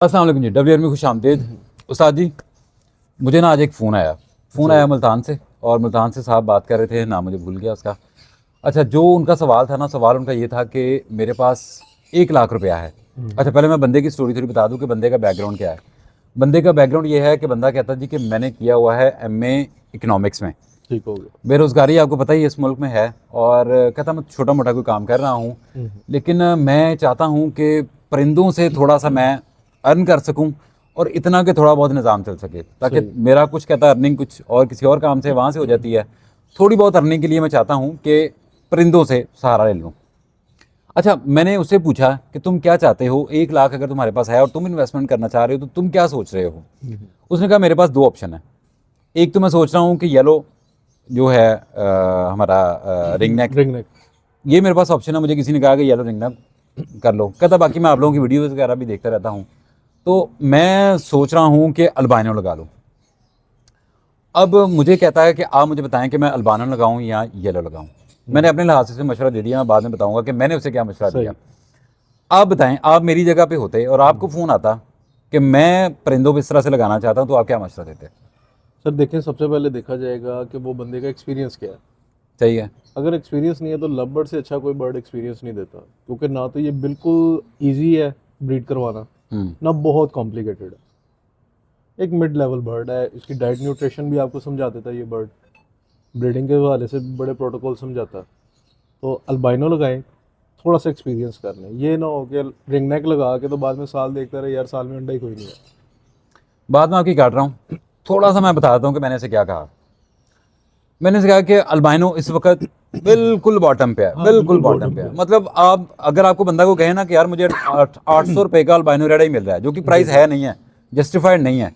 अस्सलाम वालेकुम जी, WR में खुश आमदीद। उस्ताद जी, मुझे ना आज एक फ़ोन आया मुल्तान से, और मुल्तान से साहब बात कर रहे थे, नाम मुझे भूल गया उसका। अच्छा, जो उनका सवाल था ना, सवाल उनका ये था कि मेरे पास 1 लाख रुपया है। अच्छा, पहले मैं बंदे की स्टोरी थोड़ी बता दूं कि बंदे का बैकग्राउंड क्या है। बंदे का बैकग्राउंड ये है कि बंदा कहता जी कि मैंने किया हुआ है MA इकनॉमिक्स में। ठीक हो गया। बेरोज़गारी आपको पता ही इस मुल्क में है, और कहता मैं छोटा मोटा कोई काम कर रहा हूँ, लेकिन मैं चाहता हूँ कि परिंदों से थोड़ा सा मैं अर्न कर सकूँ, और इतना कि थोड़ा बहुत निज़ाम चल सके, ताकि सही। मेरा कुछ कहता अर्निंग कुछ और किसी और काम से वहाँ से हो जाती है। थोड़ी बहुत अर्निंग के लिए मैं चाहता हूँ कि परिंदों से सहारा ले लूँ। अच्छा, मैंने उससे पूछा कि तुम क्या चाहते हो, 1 लाख अगर तुम्हारे पास है और तुम इन्वेस्टमेंट करना चाह रहे हो, तो तुम क्या सोच रहे हो। उसने कहा मेरे पास 2 ऑप्शन है। एक तो मैं सोच रहा हूँ कि येलो जो है हमारा रिंग नेक, रिंग नेक। ये मेरे पास ऑप्शन है। मुझे किसी ने कहा कि येलो रिंग नेक कर लो। कहता बाकी मैं आप लोगों की वीडियोज़ वगैरह भी देखता रहता हूँ, तो मैं सोच रहा हूँ कि अल्बाइनो लगा लूँ। अब मुझे कहता है कि आप मुझे बताएं कि मैं अल्बानो लगाऊं या येलो लगाऊं। मैंने अपने लिहाज से मशवरा दे दिया, मैं बाद में बताऊंगा कि मैंने उसे क्या मशवरा दिया। सही। आप बताएं, आप मेरी जगह पे होते और आपको फ़ोन आता कि मैं परिंदों को इस तरह से लगाना चाहता हूं, तो आप क्या मशवरा देते। सर देखें, सबसे पहले देखा जाएगा कि वो बंदे का एक्सपीरियंस क्या है। सही है। अगर एक्सपीरियंस नहीं है तो लव बर्ड से अच्छा कोई बर्ड एक्सपीरियंस नहीं देता, क्योंकि ना तो ये बिल्कुल इजी है ब्रीड करवाना, ना बहुत कॉम्प्लिकेटेड है। एक मिड लेवल बर्ड है। इसकी डाइट न्यूट्रिशन भी आपको समझा देता है ये बर्ड। ब्रीडिंग के हवाले से भी बड़े प्रोटोकॉल समझाता है। तो अल्बाइनो लगाएं, थोड़ा सा एक्सपीरियंस कर लें। ये ना हो कि रिंग नेक लगा के तो बाद में साल देखता रहे यार, साल में अंडा ही कोई नहीं है। बाद में आपकी काट रहा हूँ, थोड़ा सा मैं बताता हूँ कि मैंने इसे क्या कहा। मैंने इसे कहा कि अल्बाइनो इस वक्त बिल्कुल बॉटम पे है, हाँ, बिल्कुल बिल्कुल बॉटम बॉटम पे पे है। है। मतलब आप अगर आपको बंदा को कहे ना कि यार मुझे 800 रुपये का अल्बाइनो रेडा ही मिल रहा है, जो कि प्राइस जी। है नहीं है, जस्टिफाइड नहीं है,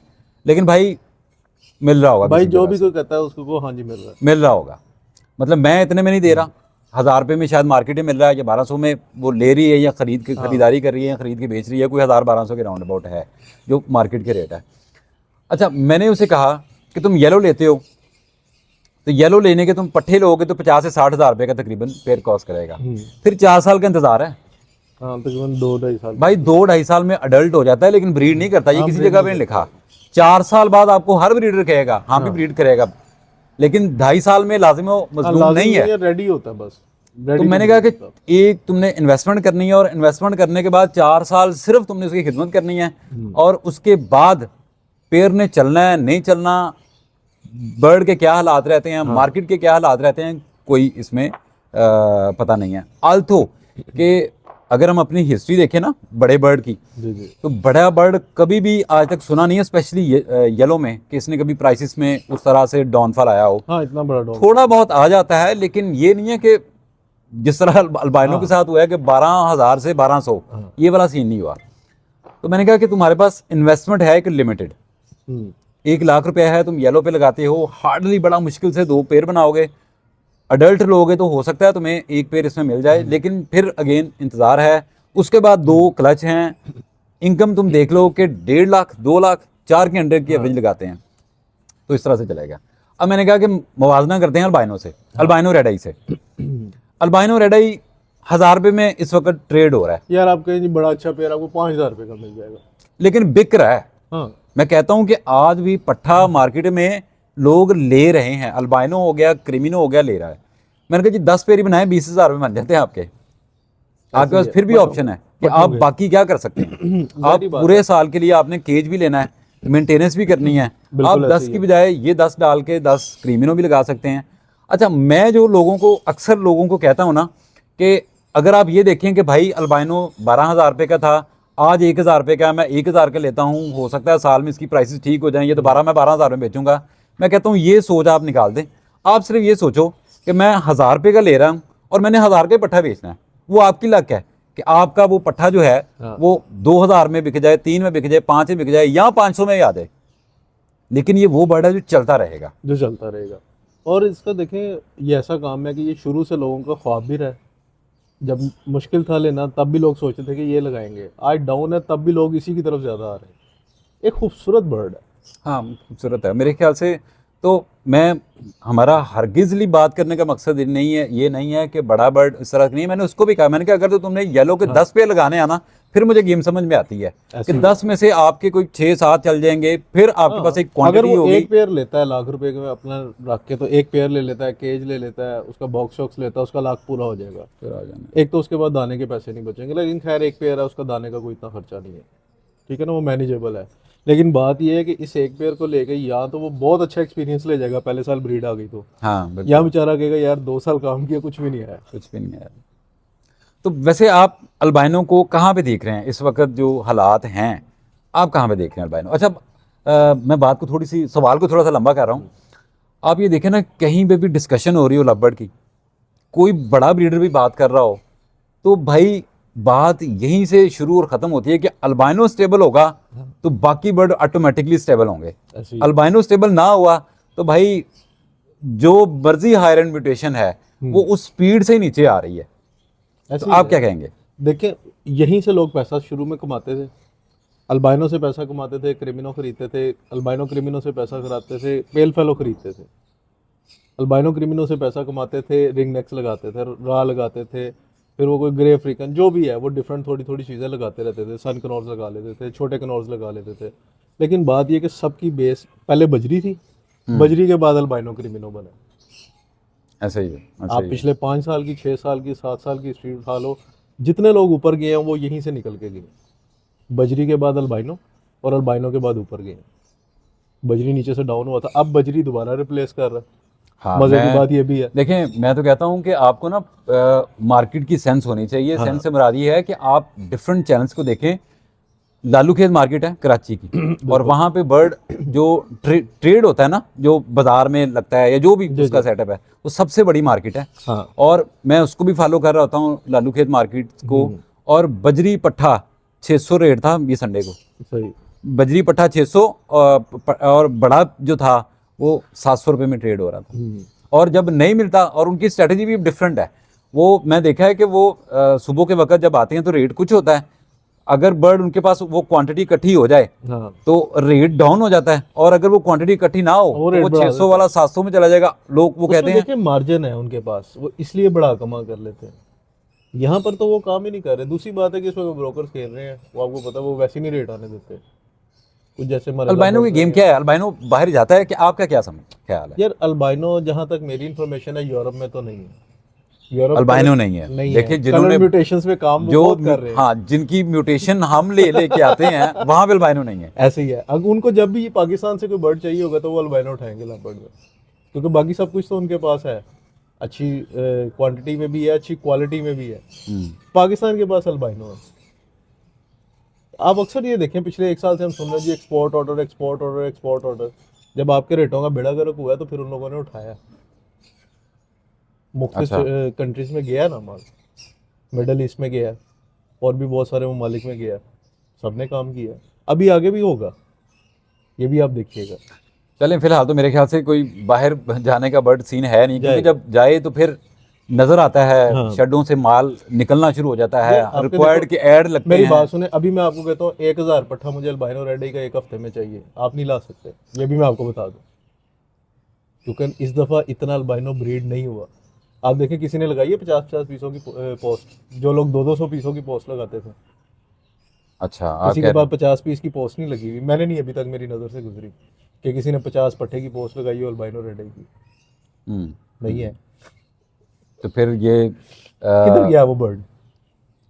लेकिन भाई मिल रहा होगा भाई किसी जो जगह भी से, कोई कहता है उसको को हाँ जी मिल रहा है। मिल रहा होगा। मतलब मैं इतने में नहीं दे रहा, 1000 रुपये में शायद मार्केट में मिल रहा है, या 1200 में वो ले रही है, या हाँ। खरीदारी कर रही है, या खरीद के बेच रही है, कोई 1000-1200 के राउंड अबाउट है जो मार्केट के रेट है। अच्छा, मैंने उसे कहा कि तुम येलो लेते हो, तो येलो लेने के तुम पट्ठे लोगे तो 50 से 60 हज़ार रुपये का तकरीबन पेयर कॉस्ट करेगा। फिर 4 साल का इंतजार है। हाँ, तकरीबन 2-2.5 साल भाई का। 2-2.5 साल में अडल्ट हो जाता है, लेकिन ब्रीड नहीं करता, ये हाँ, किसी ब्रीड जगह नहीं पे नहीं करता लिखा। है। 4 साल बाद आपको हर ब्रीडर कहेगा हाँ भी हाँ। ब्रीड करेगा, लेकिन 2.5 साल में लाजिम हो हाँ, मजलूम लाजिम नहीं नहीं है। है, रेडी होता है बस। तो रेडी टू मैंने कहा ब्रीड कि होता है। एक तुमने इन्वेस्टमेंट करनी है, और इन्वेस्टमेंट करने के बाद 4 साल सिर्फ तुमने उसकी खिदमत करनी है, और उसके बाद पेड़ ने चलना है नहीं चलना, बर्ड के क्या हालात रहते हैं, हाँ। मार्केट के क्या हालात रहते हैं, कोई इसमें पता नहीं है। आल्थो कि अगर हम अपनी हिस्ट्री देखें ना बड़े बर्ड की, जी जी। तो बड़ा बर्ड कभी भी आज तक सुना नहीं है, स्पेशली येलो में, कि इसने कभी प्राइसेस में उस तरह से डाउनफॉल आया हो। हाँ, इतना बड़ा डॉन थोड़ा फॉल है। बहुत आ जाता है, लेकिन ये नहीं है कि जिस तरह अल्बाइनो के हाँ। साथ हुआ है कि 12,000 से 1200, हाँ। ये वाला सीन नहीं हुआ। तो मैंने कहा कि तुम्हारे पास इन्वेस्टमेंट है एक लिमिटेड, हम्म। 1 लाख रुपया है, तुम येलो पे लगाते हो, हार्डली बड़ा मुश्किल से 2 पेयर बनाओगे, अडल्ट लोगे तो हो सकता है तुम्हें 1 पेयर इसमें मिल जाए, लेकिन फिर अगेन इंतज़ार है। उसके बाद 2 क्लच हैं। इनकम तुम देख लो कि 1.5 लाख 2 लाख 4 के अंडर की एवरेज हाँ। लगाते हैं, तो इस तरह से चलेगा। अब मैंने कहा कि मुवाजना करते हैं अल्बाइनो से, हाँ। अल्बाइनो रेड आई से। अल्बाइनो रेड आई 1000 रुपये में इस वक्त ट्रेड हो रहा है, यार आप कहें जी बड़ा अच्छा पेड़ आपको 5,000 रुपये का मिल जाएगा। लेकिन बिक रहा है। हाँ। मैं कहता हूं कि आज भी पट्ठा मार्केट में लोग ले रहे हैं, अल्बाइनो हो गया, क्रिमिनो हो गया, ले रहा है। मैंने कहा जी 10 पेयर ही बनाए, 20,000 रुपये बन जाते हैं आपके। आपके ऐसे ही पास है फिर भी पट्टों ऑप्शन है कि पट्टों आप के। बाकी क्या कर सकते हैं। आप जाहिर बात पूरे है। साल के लिए आपने केज भी लेना है, मेंटेनेंस भी करनी है, आप बिल्कुल ऐसे 10 ही की है। बजाय ये 10 डाल के 10 क्रीमिनो भी लगा सकते हैं। अच्छा, मैं जो लोगों को अक्सर लोगों को कहता हूँ ना, कि अगर आप ये देखें कि भाई अल्बाइनो 12,000 रुपये का था, आज 1,000 रुपये का है, मैं 1,000 का लेता हूँ, हो सकता है साल में इसकी प्राइसेस ठीक हो जाएं, ये दोबारा मैं 12,000 में बेचूंगा। मैं कहता हूँ ये सोच आप निकाल दें। आप सिर्फ ये सोचो कि मैं 1,000 रुपये का ले रहा हूँ और मैंने 1,000 का पट्ठा बेचना है। वो आपकी लक है कि आपका वो पट्ठा जो है हाँ। वो 2,000 में बिक जाए, 3 में बिक जाए, 5 में बिक जाए, या 500 में ही आ जाए, लेकिन ये वो बर्ड है जो चलता रहेगा। जो चलता रहेगा। और इसका देखें, ये ऐसा काम है कि ये शुरू से लोगों का ख्वाब भी रहा है। जब मुश्किल था लेना तब भी लोग सोचते थे कि ये लगाएंगे, आज डाउन है तब भी लोग इसी की तरफ ज़्यादा आ रहे हैं। एक खूबसूरत बर्ड है। हाँ, खूबसूरत है मेरे ख्याल से। तो मैं हमारा हरगिज़ली बात करने का मकसद ये नहीं है कि बड़ा बर्ड इस तरह का नहीं है। मैंने उसको भी कहा, मैंने कहा अगर तो तुमने येलो के 10 पेयर लगाने हैं ना, फिर मुझे गेम समझ में आती है कि 10 में से आपके कोई 6-7 चल जाएंगे, फिर आपके पास एक अगर क्वांटिटी वो होगी। एक पेयर लेता है लाख रुपए में अपना रख के, तो एक पेयर ले लेता है, केज ले लेता है, उसका बॉक्स शॉक्स लेता है, उसका लाख पूरा हो जाएगा। फिर आ जाना। एक तो उसके बाद दाने के पैसे नहीं बचेंगे, लेकिन खैर एक पेयर है, उसका दाने का कोई इतना खर्चा नहीं है, ठीक है ना, वो मैनेजेबल है। लेकिन बात ये है कि इस एक पेयर को लेके या तो वो बहुत अच्छा एक्सपीरियंस ले जाएगा, पहले साल ब्रीड आ गई तो, हाँ बिल्कुल, या बेचारा कहेगा यार 2 साल काम किया कुछ भी नहीं आया। कुछ भी नहीं है। तो वैसे आप अल्बाइनो को कहाँ पे देख रहे हैं इस वक्त, जो हालात हैं आप कहाँ पे देख रहे हैं अल्बाइनो? अच्छा, मैं बात को थोड़ी सी, सवाल को थोड़ा सा लंबा कर रहा हूँ। आप ये देखें ना, कहीं पे भी डिस्कशन हो रही हो लव की, कोई बड़ा ब्रीडर भी बात कर रहा हो, तो भाई बात यहीं से शुरू और ख़त्म होती है कि अल्बाइनो स्टेबल होगा तो बाकी बर्ड ऑटोमेटिकली स्टेबल होंगे। ऐसे ही अल्बाइनो स्टेबल ना हुआ तो भाई जो मर्जी हायर एंड म्यूटेशन है वो उस स्पीड से ही नीचे आ रही है। ऐसे तो ही आप है। क्या कहेंगे? देखिए, यहीं से लोग पैसा शुरू में कमाते थे, अल्बाइनो से पैसा कमाते थे, क्रिमिनो खरीदते थे, अल्बाइनो क्रिमिनो से पैसा खरीदते थे, पेल फेलो खरीदते थे, अल्बाइनो क्रिमिनो से पैसा कमाते थे, रिंग नेक्स लगाते थे, रा लगाते थे, फिर वो कोई ग्रे अफ्रीकन जो भी है वो डिफरेंट थोड़ी थोड़ी चीज़ें लगाते रहते थे, सन कनॉर्स लगा लेते थे, छोटे कनॉर्स लगा लेते थे। लेकिन बात ये कि सबकी बेस पहले बजरी थी, बजरी के बाद अल्बाइनो क्रिमिनो बने। ऐसा ही है, ऐसा आप ही है। पिछले 5 साल की, 6 साल की, 7 साल की हिस्ट्री उठा लो, जितने लोग ऊपर गए हैं वो यहीं से निकल के गए। बजरी के बाद अल्बाइनो, और अल्बाइनो के बाद ऊपर गए। बजरी नीचे से डाउन हुआ था, अब बजरी दोबारा रिप्लेस कर रहा है। हाँ, मजे की बात ये भी है। देखें, मैं तो कहता हूँ कि आपको ना मार्केट की सेंस होनी चाहिए। सेंस से मुराद ये है कि आप डिफरेंट चैनल्स को देखें। लालू खेत मार्केट है कराची की, और वहाँ पे बर्ड जो ट्रेड होता है ना, जो बाजार में लगता है या जो भी उसका सेटअप है, वो सबसे बड़ी मार्केट है। हाँ। और मैं उसको भी फॉलो कर रहा होता हूँ, लालू खेत मार्केट को। और बजरी पट्ठा 600 रेट था ये संडे को, सही। बजरी पट्ठा 600, और बड़ा जो था वो 700 रुपये में ट्रेड हो रहा था। और जब नहीं मिलता, और उनकी स्ट्रेटजी भी डिफरेंट है, वो मैं देखा है कि वो सुबह के वक्त जब आते हैं तो रेट कुछ होता है, अगर बर्ड उनके पास वो क्वांटिटी इकट्ठी हो जाए हाँ। तो रेट डाउन हो जाता है, और अगर वो क्वांटिटी इकट्ठी ना हो वो तो रेट वो बढ़ा 600 वाला 700 में चला जाएगा। लोग वो कहते हैं देखिए मार्जिन है उनके पास, वो इसलिए बड़ा कमा कर लेते हैं। यहाँ पर तो वो काम ही नहीं कर रहे। दूसरी बात है कि इसमें ब्रोकर्स खेल रहे हैं, वो आपको पता है, वो वैसे ही नहीं रेट आने देते। कुछ जैसे अल्बाइनो की गेम क्या है? अल्बाइनो बाहर जाता है कि आपका क्या समझ ख्याल है? यार अल्बाइनो जहाँ तक मेरी इन्फॉर्मेशन है यूरोप में तो नहीं है। यूरोप अल्बाइनो नहीं है, नहीं देखिए है। जिन्होंने कलर म्यूटेशंस में काम वो जो बहुत कर रहे हैं। हाँ, जिनकी म्यूटेशन हम लेके आते हैं वहां पे अल्बाइनो नहीं है। ऐसे ही है। अगर उनको जब भी पाकिस्तान से कोई बर्ड चाहिए होगा तो वो अल्बाइनो उठाएंगे लैम्बर्ड में, क्योंकि बाकी सब कुछ तो उनके पास है, अच्छी क्वांटिटी में भी है, अच्छी क्वालिटी में भी है। पाकिस्तान के पास अल्बाइनो है। आप अक्सर ये देखें, पिछले 1 साल से हम सुन रहे हैं जी export order, export order, export order. जब आपके रेटों का बेड़ा गर्क हुआ है तो फिर उन लोगों ने उठाया। मुख्तलिफ कंट्रीज में गया ना माल, मिडल ईस्ट में गया, और भी बहुत सारे ममालिक में गया, सबने काम किया। अभी आगे भी होगा, ये भी आप देखिएगा। चलें, फिलहाल तो मेरे ख्याल से कोई बाहर जाने का बर्ड सीन है नहीं, क्योंकि जब जाए तो फिर नजर आता है, हाँ। शेडों से माल निकलना शुरू हो जाता है, आपके रिक्वायर्ड के ऐड लगते मेरी हैं। बात सुने, अभी मैं आपको कहता हूँ 1000 पट्ठा मुझे अल्बाइनो रेड आई का 1 हफ्ते में चाहिए, आप नहीं ला सकते, ये भी मैं आपको बता दूं, क्योंकि इस दफ़ा इतना अल्बाइनो ब्रीड नहीं हुआ। आप देखें किसी ने लगाई है 50-50 पीसों की पोस्ट, जो लोग 200-200 पीसों की पोस्ट लगाते थे। अच्छा, आप किसी कह के रहे पास 50 पीस की पोस्ट नहीं लगी हुई, मैंने नहीं अभी तक मेरी नज़र से गुजरी कि किसी ने 50 पट्टे की पोस्ट लगाई हो अल्बाइनो रेड आई की, नहीं है। तो फिर ये किधर गया वो बर्ड?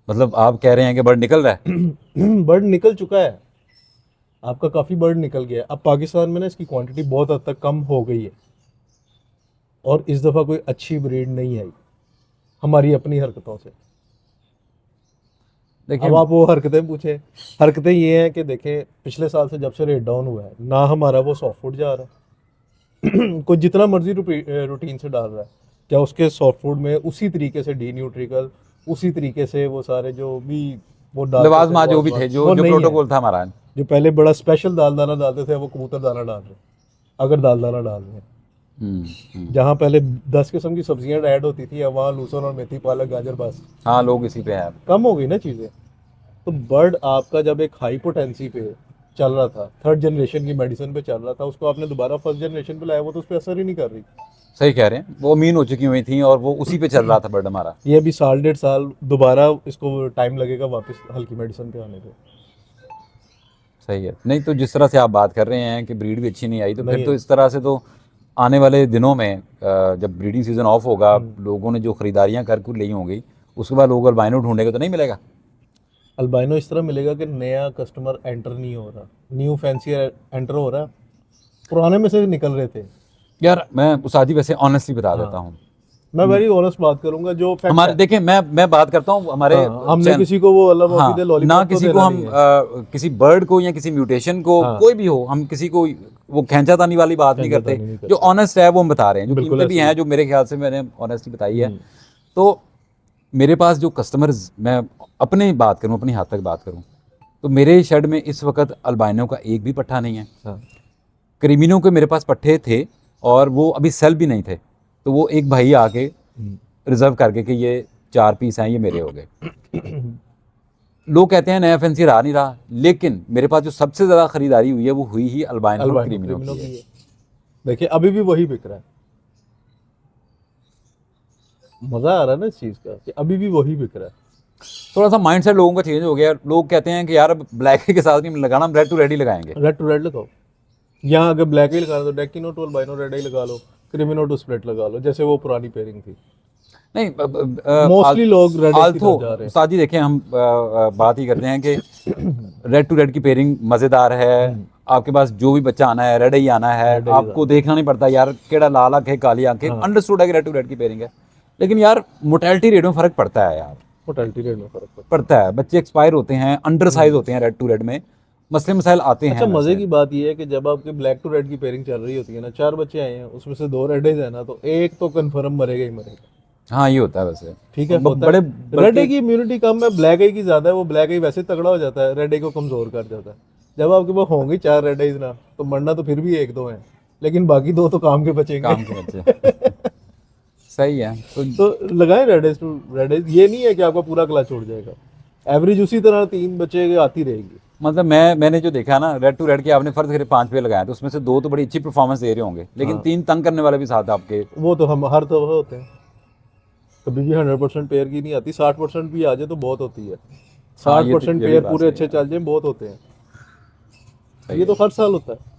मतलब आप कह रहे हैं कि बर्ड निकल रहा है? बर्ड निकल चुका है, आपका काफ़ी बर्ड निकल गया है। अब पाकिस्तान में ना इसकी क्वांटिटी बहुत हद तक कम हो गई है, और इस दफ़ा कोई अच्छी ब्रीड नहीं आई हमारी अपनी हरकतों से। देखिए, अब आप वो हरकतें पूछे, हरकतें ये हैं कि देखें पिछले साल से जब से रेट डाउन हुआ है ना, हमारा वो सॉफ्ट फूड जा रहा है कोई जितना मर्जी रूटीन से डाल रहा है, क्या उसके सॉफ्ट फूड में उसी तरीके से डी न्यूट्रिकल, उसी तरीके से वो सारे जो भी वो लवाजमा जो भी थे, जो प्रोटोकॉल था हमारा, जो पहले बड़ा स्पेशल दाल दाना डालते थे, वो कबूतर दाना डाल रहे, अगर दाल दाना डाल रहे हैं। जहाँ पहले 10 किस्म की सब्जियां ऐड होती थी, अब वहाँ लहसुन और मेथी, पालक, गाजर, बस। हाँ, लोग इसी पे हैं। कम हो गई ना चीज़ें। तो बर्ड आपका जब एक हाई पोटेंसी पे चल रहा था, थर्ड जनरेशन की मेडिसिन पे चल रहा था, उसको आपने दोबारा फर्स्ट जनरेशन पे लाया, वो तो उस पर असर ही नहीं कर रही। सही कह रहे हैं, वो अमीन हो चुकी हुई थी और वो उसी पे चल रहा था बर्ड हमारा। ये अभी साल 1.5 साल दोबारा इसको टाइम लगेगा वापस हल्की मेडिसिन पे आने पे। सही है। नहीं तो जिस तरह से आप बात कर रहे हैं कि ब्रीड भी अच्छी नहीं आई, तो नहीं फिर तो है। इस तरह से तो आने वाले दिनों में जब ब्रीडिंग सीजन ऑफ होगा, लोगों ने जो खरीदारियां कर ली होंगी, उसके बाद लोग अल्बाइनो ढूंढेंगे तो नहीं मिलेगा। अल्बाइनो इस तरह मिलेगा कि नया कस्टमर एंटर नहीं हो रहा, न्यू फैंसियर एंटर हो रहा, पुराने में से निकल रहे थे। यार मैं उस्ताद जी वैसे ऑनेस्टली बता देता हाँ, हूँ, मैं वेरी ऑनेस्ट बात करूंगा जो फैक्ट हमारे है। देखें, मैं बात करता हूँ हमारे हाँ, हमने चैनल, किसी को वो अल्लाह माफी हाँ, दे ना लॉलीपॉप तो किसी को देना हम नहीं है। किसी बर्ड को या किसी म्यूटेशन को, हाँ, कोई भी हो, हम किसी को वो खींचातानी वाली बात नहीं करते। खींचातानी नहीं जो करते। ऑनेस्ट है वो हम बता रहे हैं, जो बिल्कुल कीमतें भी ऐसे हैं ही। जो मेरे ख्याल से मैंने ऑनेस्टली बताई है। हम्म, तो मेरे पास जो कस्टमर्स, मैं अपनी बात करूं, अपनी हाथ तक बात करूं, तो मेरे शेड में इस वक्त अल्बाइनो का एक भी पट्ठा नहीं है। हाँ, क्रीमिनो के मेरे पास पट्ठे थे और वो अभी सेल भी नहीं थे, तो वो एक भाई आके हम्म, रिजर्व करके कि ये 4 पीस हैं, ये मेरे हो गए। लोग कहते हैं नया फैंसी रहा नहीं रहा, लेकिन मेरे पास जो सबसे ज़्यादा खरीदारी हुई है वो हुई ही अल्बाइनो और अल्बाइनो क्रीमिनो क्रिमिनो की की है। है। देखिए अभी भी वही बिक रहा है, मजा आ रहा है ना इस चीज का कि अभी भी वही बिक रहा है। थोड़ा सा माइंडसेट लोगों का चेंज हो गया। लोग कहते हैं कि यार अब ब्लैक के साथ नहीं लगाना, हम रेड टू रेड ही लगाएंगे। रेड टू रेड लगाओ, यहाँ अगर ब्लैक ही लगा दो, डेकिनो टू अल्बाइनो रेड ही लगा लो, क्रिमिनो टू स्प्लिट लगा लो, जैसे वो पुरानी पेयरिंग थी। नहीं, मोस्टली लोग रेड की आल्थो तरफ जा रहे उस्ताद जी देखें, हम बात ही करते हैं कि रेड टू रेड की पेयरिंग मज़ेदार है। हैं। आपके पास जो भी बच्चा आना है रेड ही आना है, रेड ही आपको देखना नहीं पड़ता यार केड़ा लाल आंखें काली आंखें, हाँ। अंडरस्टूड है कि रेड टू रेड की पेयरिंग है। लेकिन यार मोटेलिटी रेट में फ़र्क पड़ता है यार, मोटेलिटी रेट में फर्क पड़ता पड़ता है। बच्चे एक्सपायर होते हैं, अंडर साइज होते हैं रेड टू रेड में, मसले मसाइल आते है। हैं अच्छा, मजे वैसे। की बात यह है कि जब आपके ब्लैक टू रेड की पेयरिंग चल रही होती है ना, 4 बच्चे आए हैं उसमें से 2 रेड है ना, तो एक तो कंफर्म मरेगा ही मरेगा। हाँ ये होता है वैसे। ठीक है, ब- होता बड़े है। रेड बल्कि की इम्यूनिटी कम है, ब्लैक आई की ज्यादा है, वो ब्लैक आई वैसे तगड़ा हो जाता है, रेड आई को कमजोर कर जाता है। जब आपके पास होंगी 4 रेड आईज ना, तो मरना तो फिर भी 1-2 हैं, लेकिन बाकी 2 तो काम के बचेंगे। काम के बच्चे सही है। तो तो लगाएं red eyes to red eyes, ये नहीं है कि आपका पूरा क्लच उड़ जाएगा, एवरेज उसी तरह 3 बच्चे आती रहेगी। मतलब मैंने जो देखा ना, रेड टू रेड के आपने फर्ज करे 5 पे लगाए, तो उसमें से 2 तो बड़ी अच्छी परफॉर्मेंस दे रहे होंगे, लेकिन हाँ। 3 तंग करने वाले भी साथ आपके। वो तो हम हर दफा होते हैं, कभी भी 100% पेयर की नहीं आती, 60% भी आ जाए तो बहुत होती है। हाँ 60% ये भी पेयर बात पूरे सही अच्छे है। चल जाए बहुत होते हैं, सही ये है। तो हर साल होता है।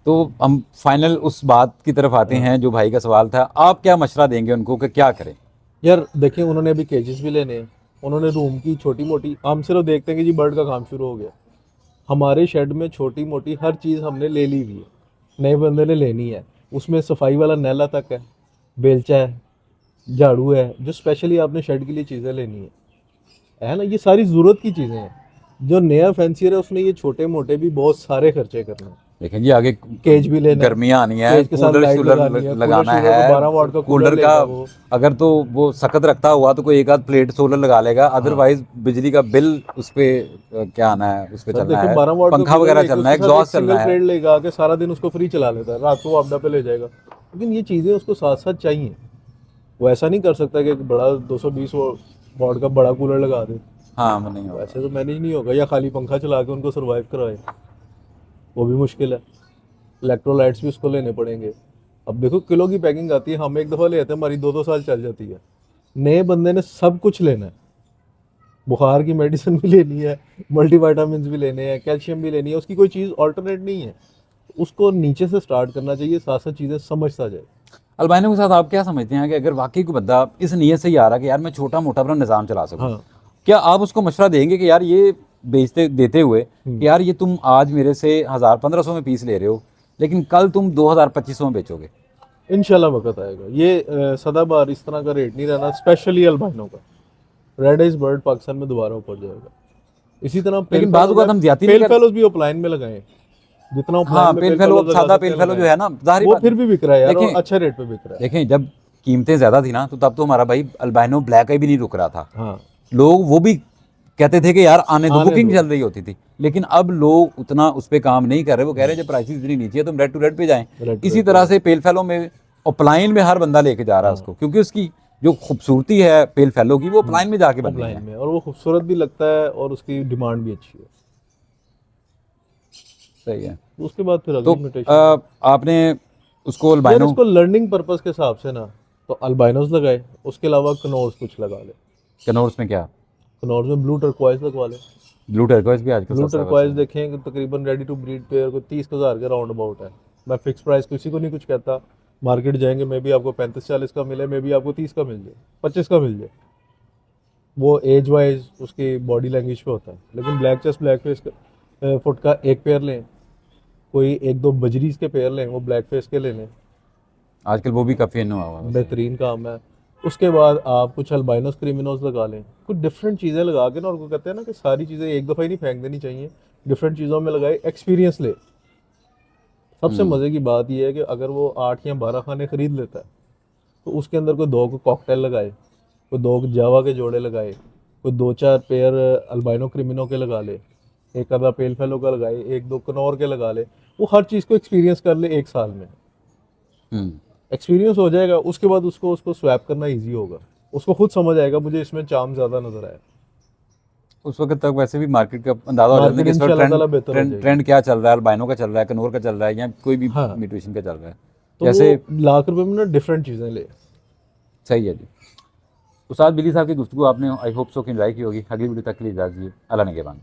तो हम फाइनल उस बात की तरफ आते हैं जो भाई का सवाल था, आप क्या मशवरा देंगे उनको कि क्या करें? यार देखिए, उन्होंने अभी केजेस भी लेने हैं, उन्होंने रूम की छोटी मोटी, हम सिर्फ देखते हैं कि जी बर्ड का काम शुरू हो गया। हमारे शेड में छोटी मोटी हर चीज़ हमने ले ली हुई है, नए बंदे ने लेनी है। उसमें सफाई वाला नैला तक है, बेलचा है, झाड़ू है, जो स्पेशली आपने शेड के लिए चीज़ें लेनी है ना, ये सारी ज़रूरत की चीज़ें हैं। जो नया फैंसियर है उसने ये छोटे मोटे भी बहुत सारे खर्चे करने हैं। देखें जी, आगे केज भी लेना है, गर्मियाँ आनी है, केज के साथ कूलर लाइट शूलर लगानी है, लगाना कूलर है। 12 वाट का कूलर का लेगा वो। अगर तो वो सख्त रखता हुआ तो कोई एक आध प्लेट सोलर लगा लेगा, अदरवाइज बिजली का बिल उस पे क्या आना है, उस पे सर चलना देखिए, है, 12 वाट का पंखा कूलर वगैरह लेके चलना है, उसके साथ एक एग्जॉस्ट चलना सिंगल है। प्लेट लेगा के सारा दिन उसको फ्री चला लेता है, रात को वो आपदा पे ले जाएगा। लेकिन ये चीज़ें उसको साथ साथ चाहिए, वो ऐसा नहीं कर सकता कि एक बड़ा 220 वाट का बड़ा कूलर लगा दे, हाँ वो नहीं होगा। वैसे तो मैनेज नहीं होगा। या खाली पंखा चला के उनको सर्वाइव कराए, वो भी मुश्किल है। इलेक्ट्रोलाइट्स भी उसको लेने पड़ेंगे। अब देखो किलो की पैकिंग आती है, हम एक दफ़ा ले आते हैं, हमारी 2-2 साल चल जाती है। नए बंदे ने सब कुछ लेना है, बुखार की मेडिसिन भी लेनी है, मल्टीविटामिन भी लेने हैं, कैल्शियम भी लेनी है, उसकी कोई चीज़ ऑल्टरनेट नहीं है। उसको नीचे से स्टार्ट करना चाहिए, साथ साथ चीज़ें समझता जाए। अल्बाइनो के साथ आप क्या समझते हैं कि अगर वाकई कोई बंदा इस नियत से ही आ रहा है कि यार मैं छोटा मोटा अपना निज़ाम चला सकूं, हाँ। क्या आप उसको मशवरा देंगे कि यार ये बेचते देते हुए कि यार ये तुम आज मेरे से 1000-1500 में पीस ले रहे हो, लेकिन कल तुम 2000-2500 में बेचोगे? इंशाल्लाह वक्त आएगा, ये सदाबहार इस तरह का रेट नहीं रहना, स्पेशली अल्बाइनो का। रेड आइज बर्ड पाकिस्तान में दोबारा ऊपर जाएगा। इसी तरह लेकिन बाज़ औक़ात हम ज़्यादती नहीं पेल करते। फेलोज भी अपलाइन में लगाएं, जितना हाँ, अपलाइन में पेल पेल फेलो, फेलोज लगा सादा सकते हैं पेल फेलो जो लगाएं। है ना, ज़ाहिर वो बात फिर भी बिक रहा है यार, और देखें, अच्छे रेट पे बिक रहा है। देखें जब कीमतें ज़्यादा थी ना, तो तब तो हमारा भाई अल्बाइनो ब्लैक आई भी नहीं रुक रहा था। हाँ, लोग वो भी कहते थे कि यार आने दो, आने बुकिंग दो। चल रही होती थी। लेकिन अब लोग उतना उस पर काम नहीं कर रहे, वो कह रहे हैं जब प्राइसेस इतनी नीचे है तो हम रेड टू रेड पे जाएं। Red to इसी red तरह से पेल फेलो में अपलाइन में हर बंदा लेके जा रहा है उसको, क्योंकि उसकी जो खूबसूरती है पेल फेलो की वो अपलाइन में जाके बन रही अपलाइन है। में, और वो खूबसूरत भी लगता है और उसकी डिमांड भी अच्छी है। सही है। उसके बाद फिर तो अगली म्यूटेशन। आपने उसको यार अल्बाइनो इसको लर्निंग पर्पस के हिसाब से ना तो अल्बाइनोस लगाए, उसके अलावा कनोर्स कुछ लगा ले। कनौर्स में क्या, कनोर्स में ब्लू टर्कोइज लगवा ले। ब्लू टर्कोइज भी आजकल ब्लू सस्ता वैसे टर्कोइज है। देखें कि तकरीबन रेडी टू ब्रीड पेयर को 30,000 के राउंड अबाउट है। मैं फिक्स प्राइस किसी को नहीं कुछ कहता, मार्केट जाएंगे मे भी आपको 35-40 का मिले, मे भी आपको 30 का मिल जाए, 25 का मिल जाए। वो एज वाइज उसकी बॉडी लैंग्वेज पे होता है। लेकिन black chest black face foot का एक पेयर लें, कोई एक दो बजरीज के पेयर लें, वो ब्लैक फेस के ले लें, आजकल वो भी काफ़ी इन हुआ हुआ है वैसे। बेहतरीन काम है। उसके बाद आप कुछ अल्बाइनोस क्रिमिनोस लगा लें, कुछ डिफरेंट चीज़ें लगा के ना, उनको कहते हैं ना कि सारी चीज़ें एक दफ़ा ही नहीं फेंक देनी चाहिए, डिफरेंट चीज़ों में लगाए, एक्सपीरियंस ले। सबसे मज़े की बात यह है कि अगर वो 8 या 12 खाने खरीद लेता है तो उसके अंदर कोई 2 को कॉकटेल लगाए, कोई 2 जावा के जोड़े लगाए, कोई 2-4 पेयर अल्बाइनो क्रिमिनो के लगा ले, एक आधा पेल फेलो का लगाए, एक दो कनौर के लगा ले, वो हर चीज़ को एक्सपीरियंस कर ले 1 साल में। हम्म। एक्सपीरियंस हो जाएगा, उसके बाद उसको उसको स्वैप करना इजी होगा। उसको खुद समझ आएगा मुझे इसमें चार्म ज़्यादा नज़र आया। उस वक्त तक वैसे भी मार्केट का अंदाजा हो जाता है मार्केट कि इस वक्त इंशाल्लाह ट्रेंड ताला बेहतर हो ट्रेंड जाएगी। ट्रेंड क्या चल रहा है, अल्बाइनो का चल रहा है, कनौर का चल रहा है, या कोई भी हाँ, म्यूटेशन का चल रहा है। तो जैसे वो लाख रुपए में ना डिफरेंट चीज़ें ले। सही है जी। उस्ताद बिली साहब की गुफ्तगू आपने आई होप सो कि एंजॉय की होगी। अगली वीडियो तक के लिए इजाज़त दीजिए। अल्लाह ने के बाद।